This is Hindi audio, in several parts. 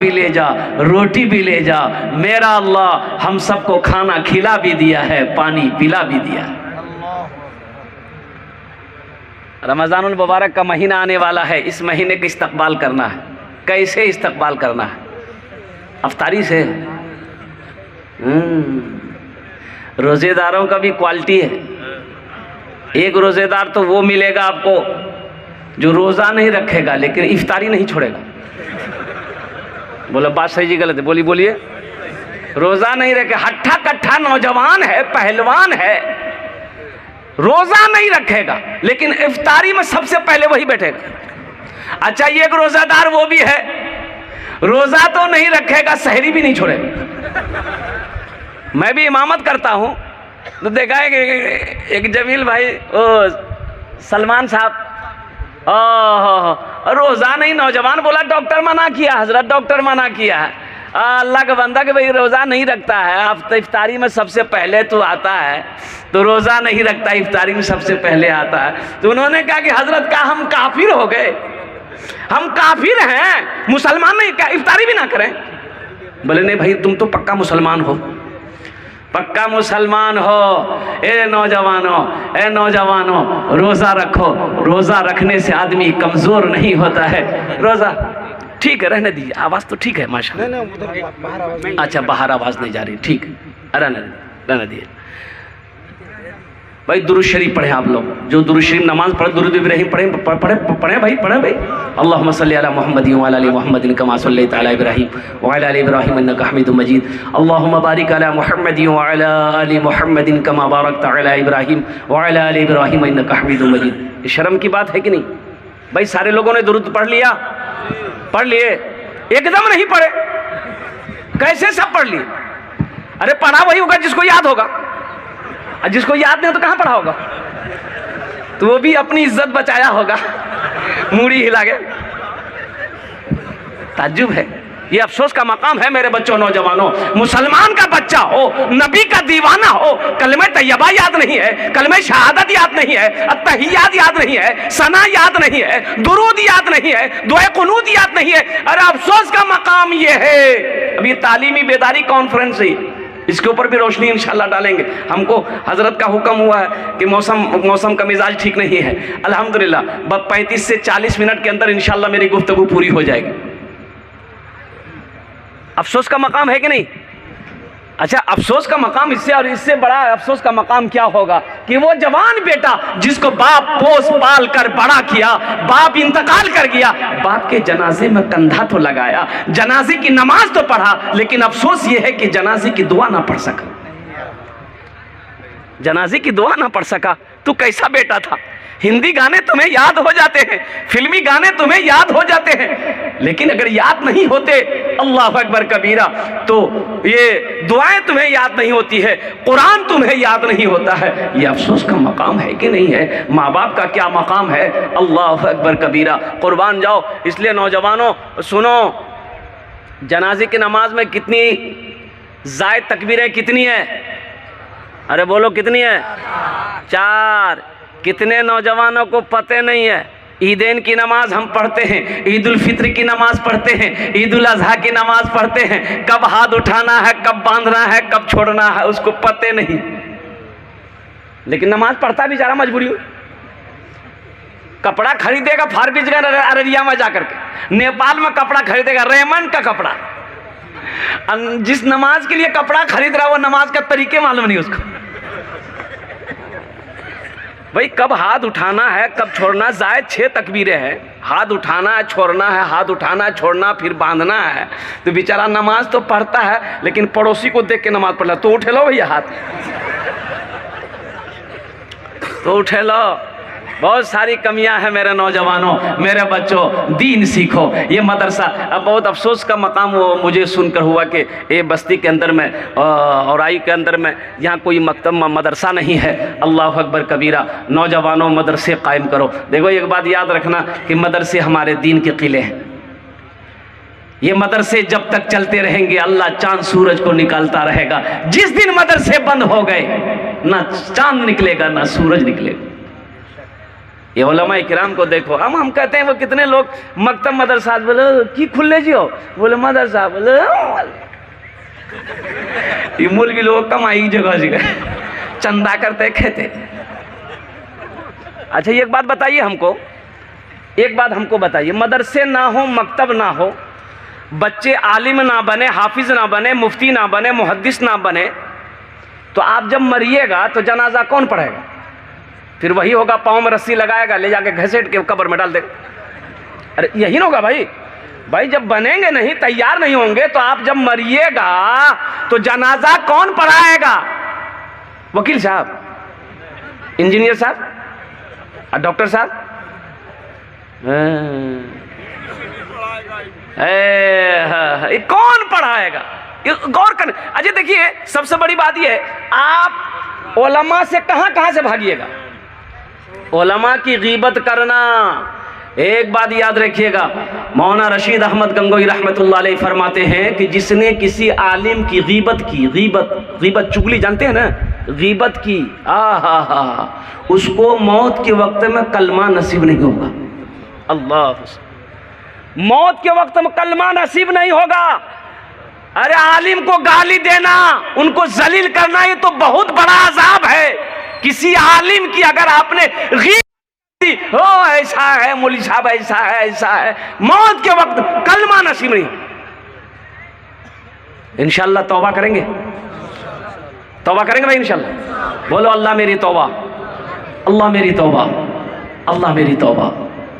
भी ले जा, रोटी भी ले जा। मेरा अल्लाह हम सबको खाना खिला भी दिया है, पानी पिला भी दिया है। रमज़ानुल मुबारक का महीना आने वाला है। इस महीने का इस्तकबाल करना है। कैसे इस्तकबाल करना है? अफ्तारी से। रोज़ेदारों का भी क्वालिटी है। एक रोज़ेदार तो वो मिलेगा आपको जो रोज़ा नहीं रखेगा लेकिन इफ्तारी नहीं छोड़ेगा। बोलो बात सही जी गलत है? बोलिए। रोज़ा नहीं रखे, हट्ठा कट्ठा नौजवान है, पहलवान है, रोज़ा नहीं रखेगा लेकिन इफ्तारी में सबसे पहले वही बैठेगा। अच्छा, ये एक रोज़ादार वो भी है, रोज़ा तो नहीं रखेगा, सहरी भी नहीं छोड़ेगा। मैं भी इमामत करता हूँ तो देखा है कि एक जमील भाई, ओ सलमान साहब, रोज़ा नहीं, नौजवान बोला डॉक्टर मना किया, हजरत डॉक्टर मना किया है। अल्लाह का बंदा कि भाई रोज़ा नहीं रखता है, अब इफ्तारी में सबसे पहले तो आता है, तो रोज़ा नहीं रखता, इफ्तारी में सबसे पहले आता है। तो उन्होंने कहा कि हजरत का हम काफिर हो गए, हम काफिर हैं, मुसलमान नहीं, क्या इफ्तारी भी ना करें? बोले नहीं भाई, तुम तो पक्का मुसलमान हो, पक्का मुसलमान हो। ए नौजवानों, रोज़ा रखो। रोज़ा रखने से आदमी कमज़ोर नहीं होता है। रोज़ा ठीक है, रहने दीजिए, आवाज़ तो ठीक है माशाल्लाह। अच्छा, बाहर आवाज़ नहीं जा रही, ठीक है, रहने दीजिए भाई। दुरूद शरीफ पढ़े आप लोग, जो दुरूद शरीफ नमाज पढ़े, दुरूद इब्राहिम पढ़े भाई। अल्लाहुम्मा सल्ली अला मुहम्मद व अला आलि मुहम्मद कमा सल्लैता अला इब्राहिम व अला आलि इब्राहिम इन्नका हमीदुम मजीद। अल्लाहुम्मा बारिक अला मुहम्मद व अला आलि मुहम्मद कमा बारकता अला इब्राहिम व अला आलि इब्राहिम इन्नका हमीदुम मजीद। ये शर्म की बात है कि नहीं भाई? सारे लोगों ने दुरूद पढ़ लिया, पढ़ लिए, एकदम नहीं पढ़े, कैसे सब पढ़ लिए? अरे पढ़ा वही होगा जिसको याद होगा, जिसको याद नहीं हो तो कहाँ पढ़ा होगा? तो वो भी अपनी इज्जत बचाया होगा, मूड़ी हिला के। ताज्जुब है, ये अफसोस का मकाम है मेरे बच्चों, नौजवानों। मुसलमान का बच्चा हो, नबी का दीवाना हो, कलमे तैयबा याद नहीं है, कलमे शहादत याद नहीं है, अत्तहियात याद नहीं है, सना याद नहीं है, दुरूद याद नहीं है, दुआ कुनूत याद नहीं है। अरे अफसोस का मकाम ये है। अभी तालीमी बेदारी कॉन्फ्रेंस है, इसके ऊपर भी रोशनी इंशाल्लाह डालेंगे। हमको हजरत का हुक्म हुआ है कि मौसम का मिजाज ठीक नहीं है। अल्हम्दुलिल्लाह 35 से 40 मिनट के अंदर इंशाल्लाह मेरी गुफ्तगू पूरी हो जाएगी। अफसोस का मकाम है कि नहीं? अच्छा, अफसोस का मकाम इससे और इससे बड़ा अफसोस का मकाम क्या होगा कि वो जवान बेटा जिसको बाप पोस पाल कर बड़ा किया, बाप इंतकाल कर गया, बाप के जनाजे में कंधा तो लगाया, जनाजे की नमाज तो पढ़ा, लेकिन अफसोस ये है कि जनाजे की दुआ ना पढ़ सका। जनाजे की दुआ ना पढ़ सका। तू कैसा बेटा था? हिंदी गाने तुम्हें याद हो जाते हैं, फिल्मी गाने तुम्हें याद हो जाते हैं, लेकिन अगर याद नहीं होते, अल्लाह अकबर कबीरा, तो ये दुआएं तुम्हें याद नहीं होती है, कुरान तुम्हें याद नहीं होता है। ये अफसोस का मकाम है कि नहीं है? माँ बाप का क्या मकाम है? अल्लाह अकबर कबीरा, कुर्बान जाओ। इसलिए नौजवानों सुनो, जनाजे की नमाज में कितनी जायद तकबीरें कितनी है? अरे बोलो कितनी है? 4। कितने नौजवानों को पते नहीं है? ईदैन की नमाज हम पढ़ते हैं, ईद उल फित्र की नमाज पढ़ते हैं, ईद उल अजहा की नमाज पढ़ते हैं, कब हाथ उठाना है, कब बांधना है, कब छोड़ना है, उसको पते नहीं, लेकिन नमाज पढ़ता बेचारा मजबूरी। कपड़ा खरीदेगा फारबिसगंज अररिया में जाकर के, नेपाल में कपड़ा खरीदेगा, रेमंड का कपड़ा। जिस नमाज के लिए कपड़ा खरीद रहा है वो नमाज का तरीके मालूम नहीं उसको। भाई कब हाथ उठाना है, कब छोड़ना, जायद 6 तकबीरें हैं। हाथ उठाना है, छोड़ना है, हाथ उठाना है, छोड़ना, फिर बांधना है। तो बेचारा नमाज तो पढ़ता है लेकिन पड़ोसी को देख के नमाज पढ़ ला। तो उठे लो भैया हाथ, तो उठे लो। बहुत सारी कमियां हैं मेरे नौजवानों, मेरे बच्चों, दीन सीखो। ये मदरसा, अब बहुत अफसोस का मकाम वो मुझे सुनकर हुआ कि ये बस्ती के अंदर में औराई के अंदर में यहाँ कोई मकतब मदरसा नहीं है। अल्लाह अकबर कबीरा। नौजवानों, मदरसे कायम करो। देखो एक बात याद रखना कि मदरसे हमारे दीन के किले हैं। ये मदरसे जब तक चलते रहेंगे अल्लाह चांद सूरज को निकालता रहेगा। जिस दिन मदरसे बंद हो गए, ना चांद निकलेगा ना सूरज निकलेगा। ये उलमा इकराम को देखो। हम कहते हैं वो कितने लोग मकतब मदरसा बोले की खुले जी हो, बोले मदरसा बोले ये मौलवी लोग कमाई जगह जगह चंदा करते कहते। अच्छा ये एक बात बताइए हमको, एक बात हमको बताइए, मदरसे ना हो, मकतब ना हो, बच्चे आलिम ना बने, हाफिज ना बने, मुफ्ती ना बने, मुहद्दिस ना बने, तो आप जब मरिएगा तो जनाजा कौन पढ़ेगा? फिर वही होगा, पाँव में रस्सी लगाएगा, ले जाके घसीट के कब्र में डाल देगा। अरे यही ना होगा भाई। भाई जब बनेंगे नहीं, तैयार नहीं होंगे, तो आप जब मरिएगा तो जनाजा कौन पढ़ाएगा? वकील साहब, इंजीनियर साहब, डॉक्टर साहब, कौन पढ़ाएगा? गौर कर। अजय देखिए, सबसे बड़ी बात यह है, आप उलमा से कहां से भागिएगा? उलमा की गीबत करना। एक बात याद रखिएगा, मौलाना रशीद अहमद गंगोई रहमतुल्लाह अलैह फरमाते हैं कि जिसने किसी आलिम की गीबत की, गीबत चुगली जानते हैं ना, गीबत की, उसको मौत के वक्त में कलमा नसीब नहीं होगा। अल्लाह, मौत के वक्त में कलमा नसीब नहीं होगा। अरे आलिम को गाली देना, उनको जलील करना, ये तो बहुत बड़ा अजाब है। किसी आलिम की अगर आपने हो ऐसा है मौलवी साहब, ऐसा है, ऐसा है, मौत के वक्त कलमा नसीब नहीं। इंशाअल्लाह तौबा करेंगे, तौबा करेंगे भाई इंशाअल्लाह। बोलो अल्लाह मेरी तौबा, अल्लाह मेरी तौबा, अल्लाह मेरी तौबा।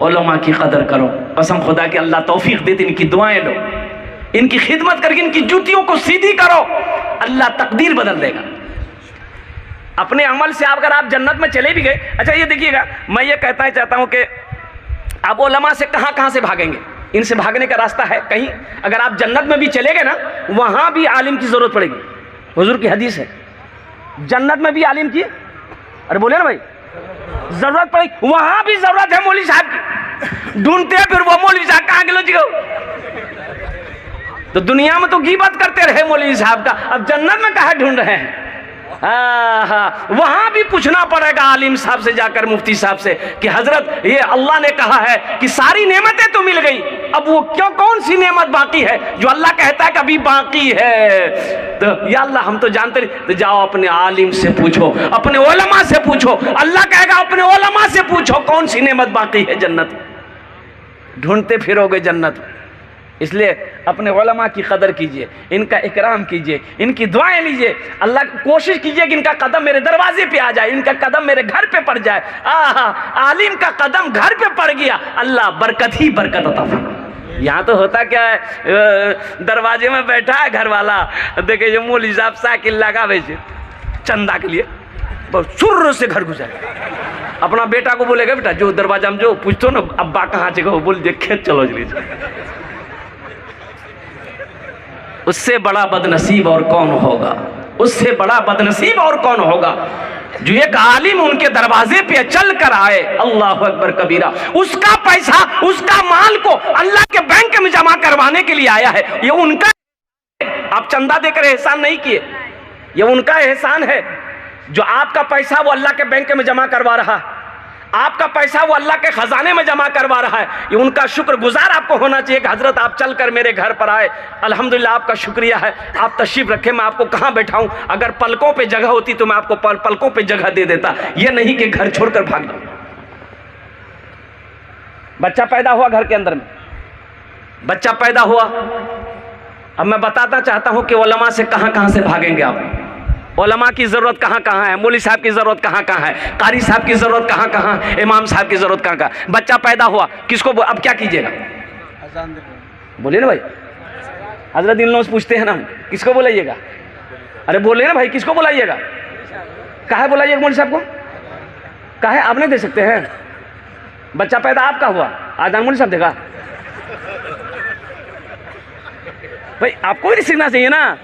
उलमा की कदर करो, कसम खुदा की अल्लाह तौफीक देते, इनकी दुआएं लो, इनकी खिदमत करके इनकी जूतियों को सीधी करो, अल्लाह तकदीर बदल देगा। अपने अमल से अगर आप जन्नत में चले भी गए। अच्छा ये देखिएगा, मैं ये चाहता हूं कि आप उलमा से कहां से भागेंगे? इनसे भागने का रास्ता है कहीं, अगर आप जन्नत में भी चले गए ना, वहां भी आलिम की जरूरत पड़ेगी। हुजूर की हदीस है, जन्नत में भी आलिम की, अरे बोले ना भाई, जरूरत पड़ेगी। वहां भी जरूरत है मौलवी साहब की। ढूंढते हैं फिर वो मौलवी साहब कहां गए जी? तो दुनिया में तो गीबत करते रहे मौलवी साहब का, अब जन्नत में कहां ढूंढ रहे हैं? वहां भी पूछना पड़ेगा आलिम साहब से जाकर, मुफ्ती साहब से, कि हजरत ये अल्लाह ने कहा है कि सारी नेमतें तो मिल गई, अब वो क्यों, कौन सी नेमत बाकी है जो अल्लाह कहता है कि अभी बाकी है? तो या अल्लाह हम तो जानते नहीं, तो जाओ अपने आलिम से पूछो, अपने उलमा से पूछो। अल्लाह कहेगा अपने उलमा से पूछो कौन सी नेमत बाकी है जन्नत। ढूंढते फिरोगे जन्नत। इसलिए अपने उलमा की कदर कीजिए, इनका इकराम कीजिए, इनकी दुआएं लीजिए। अल्लाह कोशिश कीजिए कि इनका कदम मेरे दरवाजे पे आ जाए, इनका कदम मेरे घर पे पड़ जाए। आलिम का कदम घर पे पड़ गया, अल्लाह बरकत ही बरकत अता फरमा। यहाँ तो होता क्या है, दरवाजे में बैठा है घर वाला, देखे जो मौलवी साहब साइकिल लगा वैसे चंदा के लिए, सुर से घर घुसा, अपना बेटा को बोलेगा बेटा जो दरवाजा में जो पूछतो ना अब्बा कहाँ से, बोल दे खेत चलो जल्दी। उससे बड़ा बदनसीब और कौन होगा? उससे बड़ा बदनसीब और कौन होगा जो एक आलिम उनके दरवाजे पे चल कर आए, अल्लाह अकबर कबीरा, उसका पैसा, उसका माल को अल्लाह के बैंक में जमा करवाने के लिए आया है। ये उनका, आप चंदा देकर एहसान नहीं किए, ये उनका एहसान है। जो आपका पैसा वो अल्लाह के बैंक में जमा करवा रहा है, आपका पैसा वो अल्लाह के खजाने में जमा करवा रहा है, ये उनका शुक्रगुजार आपको होना चाहिए कि हजरत आप चलकर मेरे घर पर आए, अल्हम्दुलिल्लाह आपका शुक्रिया है, आप तशरीफ रखें, मैं आपको कहाँ बैठाऊं, अगर पलकों पे जगह होती तो मैं आपको पलकों पे जगह दे देता, ये नहीं कि घर छोड़कर भाग दो। बच्चा पैदा हुआ घर के अंदर में, बच्चा पैदा हुआ, अब मैं बताना चाहता हूं कि उलमा से कहां से भागेंगे आप। उलमा की ज़रूरत कहाँ है, मौलवी साहब की ज़रूरत कहाँ है, कारी साहब की ज़रूरत कहाँ है, इमाम साहब की ज़रूरत कहाँ। बच्चा पैदा हुआ, किसको अब क्या कीजिएगा? बोलिए ना भाई, हजरत इन लोग पूछते हैं ना, किसको बुलाइएगा? अरे बोलिए ना भाई, किसको बुलाइएगा? काहे बुलाइएगा मौलवी साहब को? काहे आप नहीं दे सकते हैं? बच्चा पैदा आपका हुआ, आजान मौलवी साहब देगा भाई, आपको भी सीखना चाहिए ना।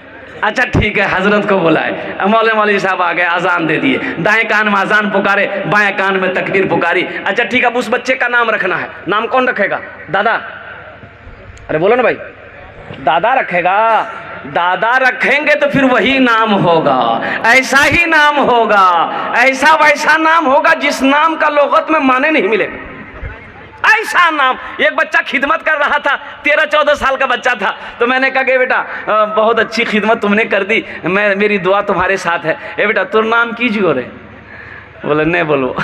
अच्छा ठीक है, हजरत को बुलाए, मौलवी साहब आ गए, अजान दे दिए, दाएं कान में अजान पुकारे, बाएं कान में तकबीर पुकारी। अच्छा ठीक है, अब उस बच्चे का नाम रखना है, नाम कौन रखेगा? दादा, अरे बोलो ना भाई, दादा रखेगा। दादा रखेंगे तो फिर वही नाम होगा, ऐसा ही नाम होगा, ऐसा वैसा नाम होगा जिस नाम का लोगत में माने नहीं मिलेगा। ऐसा नाम। एक बच्चा खिदमत कर रहा था, 13-14 साल का बच्चा था, तो मैंने कहा कि बेटा बहुत अच्छी खिदमत तुमने कर दी, मेरी दुआ तुम्हारे साथ है। ए बेटा तुम नाम कीजिए रे। बोले नहीं बोलो।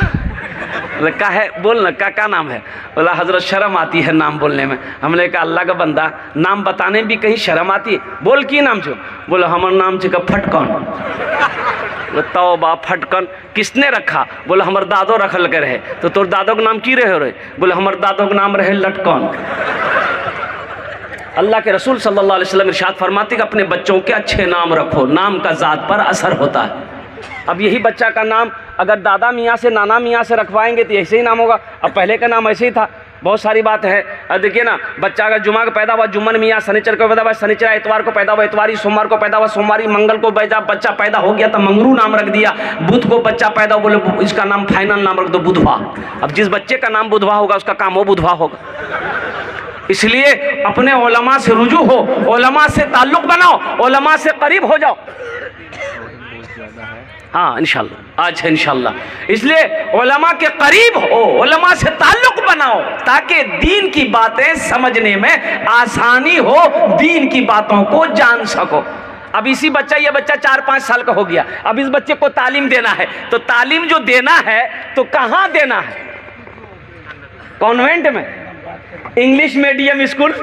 बोले का है, बोल ना का नाम है। बोला हजरत शर्म आती है नाम बोलने में। हमने कहा अल्लाह का बंदा नाम बताने में भी कहीं शर्म आती है, बोल की नाम छो। बोले हमार नाम छे फटकन। तौबा फटकन किसने रखा? बोले हमर दादो रखल के रहे। तो तोर दादो के नाम की रहे रे? बोले हमर दादो के नाम रहे लटकन। अल्लाह के रसूल सल्लल्लाहु अलैहि वसल्लम इरशाद फरमाते कि अपने बच्चों के अच्छे नाम रखो, नाम का ज़ात पर असर होता है। अब यही बच्चा का नाम अगर दादा मियाँ से नाना मियाँ से रखवाएंगे तो ऐसे ही नाम होगा। अब पहले का नाम ऐसे ही था। बहुत सारी बात है। अब देखिए ना, बच्चा अगर जुमा का पैदा हुआ जुम्मन मियाँ, शनिचर को पैदा हुआ शनिचर, इतवार को पैदा हुआ इतवारी, सोमवार को पैदा हुआ सोमवारी, मंगल को बच्चा पैदा हो गया तो मंगरू नाम रख दिया। बुध को बच्चा पैदा हुआ, बोले इसका नाम फाइनल नाम रख दो बुधवा। अब जिस बच्चे का नाम बुधवा होगा उसका काम वो बुधवा होगा। इसलिए अपने उलमा से रुजू हो, उलमा से ताल्लुक बनाओ, उलमा से करीब हो जाओ। हाँ इंशाल्लाह, आज है इंशाल्लाह। इसलिए उलमा के करीब हो, उलमा से ताल्लुक बनाओ ताकि दीन की बातें समझने में आसानी हो, दीन की बातों को जान सको। अब ये बच्चा 4-5 साल का हो गया, अब इस बच्चे को तालीम देना है, तो तालीम जो देना है तो कहाँ देना है? कॉन्वेंट में, इंग्लिश मीडियम स्कूल।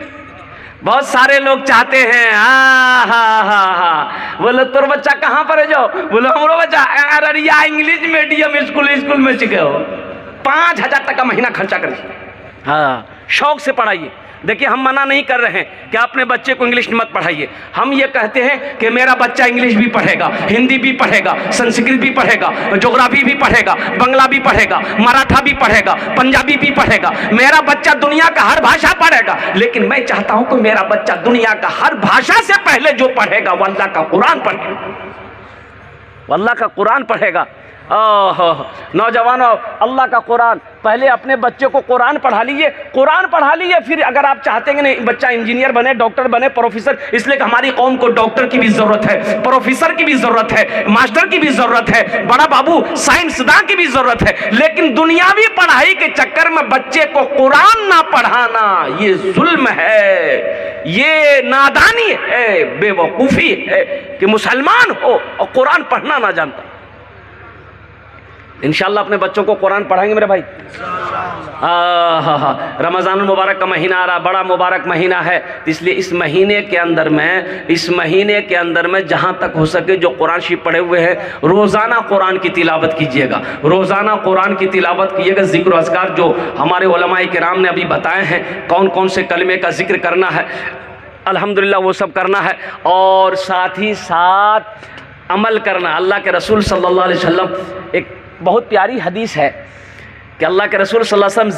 बहुत सारे लोग चाहते हैं बोले तोर बच्चा कहाँ पर है जाओ? बोले हमारा बच्चा अररिया इंग्लिश मीडियम स्कूल में सीखे हो। 5,000 टका महीना खर्चा करिए। हाँ, शौक से पढ़ाइए। देखिए हम मना नहीं कर रहे हैं कि अपने बच्चे को इंग्लिश मत पढ़ाइए। हम ये कहते हैं कि मेरा बच्चा इंग्लिश भी पढ़ेगा, हिंदी भी पढ़ेगा, संस्कृत भी पढ़ेगा, ज्योग्राफी भी पढ़ेगा, बंगला भी पढ़ेगा, मराठा भी पढ़ेगा, पंजाबी भी पढ़ेगा। मेरा बच्चा दुनिया का हर भाषा पढ़ेगा। लेकिन मैं चाहता हूं कि मेरा बच्चा दुनिया का हर भाषा से पहले जो पढ़ेगा वो अल्लाह का कुरान पढ़ेगा, वो अल्लाह का कुरान पढ़ेगा। नौजवानों, अल्लाह का कुरान, पहले अपने बच्चे को कुरान पढ़ा लीजिए, कुरान पढ़ा लीजिए। फिर अगर आप चाहते हैं नहीं बच्चा इंजीनियर बने, डॉक्टर बने, प्रोफेसर, इसलिए कि हमारी कौम को डॉक्टर की भी जरूरत है, प्रोफेसर की भी जरूरत है, मास्टर की भी जरूरत है, बड़ा बाबू साइंसदान की भी जरूरत है। लेकिन दुनियावी पढ़ाई के चक्कर में बच्चे को कुरान ना पढ़ाना ये जुल्म है, ये नादानी है, बेवकूफ़ी है कि मुसलमान हो और कुरान पढ़ना ना जानता। इंशाल्लाह अपने बच्चों को कुरान पढ़ाएंगे मेरे भाई। रमज़ान मुबारक का महीना आ रहा, बड़ा मुबारक महीना है। इसलिए इस महीने के अंदर में जहाँ तक हो सके जो कुरान शरीफ पढ़े हुए हैं रोज़ाना कुरान की तिलावत कीजिएगा, रोज़ाना कुरान की तिलावत कीजिएगा। जिक्र अज़कार जो हमारे उलमाए किराम ने अभी बताए हैं, कौन कौन से कलमे का जिक्र करना है, अल्हम्दुलिल्लाह वो सब करना है। और साथ ही साथ अमल करना। अल्लाह के रसूल सल्लल्लाहु अलैहि वसल्लम, एक बहुत प्यारी हदीस है कि अल्लाह के रसूल सल्लल्लाहु अलैहि वसल्लम